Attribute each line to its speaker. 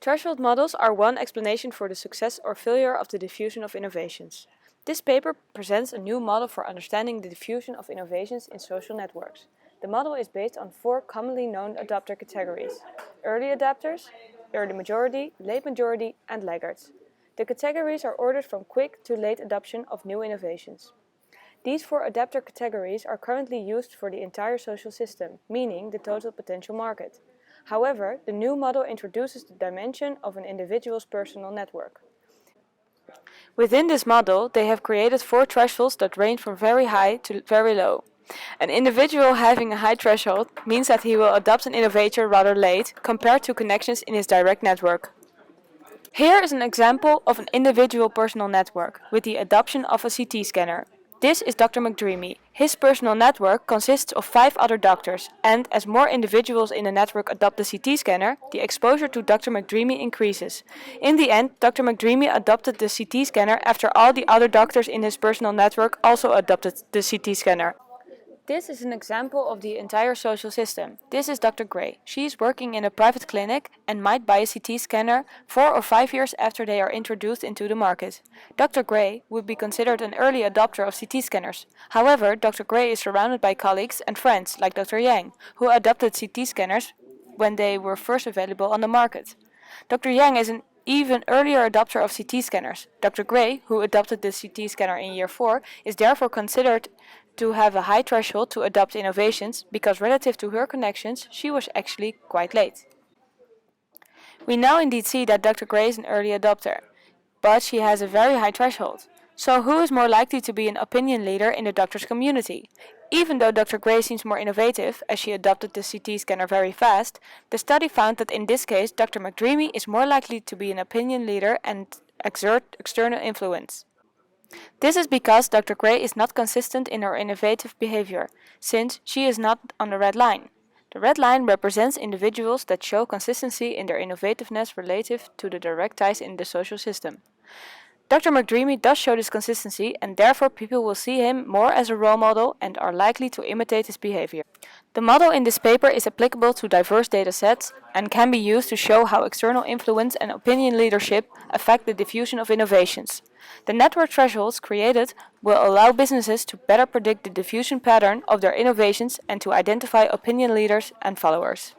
Speaker 1: Threshold models are one explanation for the success or failure of the diffusion of innovations. This paper presents a new model for understanding the diffusion of innovations in social networks. The model is based on 4 commonly known adopter categories: early adopters, early majority, late majority, and laggards. The categories are ordered from quick to late adoption of new innovations. These 4 adapter categories are currently used for the entire social system, meaning the total potential market. However, the new model introduces the dimension of an individual's personal network. Within this model, they have created 4 thresholds that range from very high to very low. An individual having a high threshold means that he will adopt an innovator rather late compared to connections in his direct network. Here is an example of an individual personal network with the adoption of a CT scanner. This is Dr. McDreamy. His personal network consists of 5 other doctors, and as more individuals in the network adopt the CT scanner, the exposure to Dr. McDreamy increases. In the end, Dr. McDreamy adopted the CT scanner after all the other doctors in his personal network also adopted the CT scanner. This is an example of the entire social system. This is Dr. Gray. She is working in a private clinic and might buy a CT scanner 4 or 5 years after they are introduced into the market. Dr. Gray would be considered an early adopter of CT scanners. However, Dr. Gray is surrounded by colleagues and friends like Dr. Yang, who adopted CT scanners when they were first available on the market. Dr. Yang is an even earlier adopter of CT scanners. Dr. Gray, who adopted the CT scanner in year 4, is therefore considered to have a high threshold to adopt innovations because relative to her connections, she was actually quite late. We now indeed see that Dr. Gray is an early adopter, but she has a very high threshold. So who is more likely to be an opinion leader in the doctors' community? Even though Dr. Gray seems more innovative, as she adopted the CT scanner very fast, the study found that in this case Dr. McDreamy is more likely to be an opinion leader and exert external influence. This is because Dr. Gray is not consistent in her innovative behavior, since she is not on the red line. The red line represents individuals that show consistency in their innovativeness relative to the direct ties in the social system. Dr. McDreamy does show this consistency, and therefore people will see him more as a role model and are likely to imitate his behavior. The model in this paper is applicable to diverse data sets and can be used to show how external influence and opinion leadership affect the diffusion of innovations. The network thresholds created will allow businesses to better predict the diffusion pattern of their innovations and to identify opinion leaders and followers.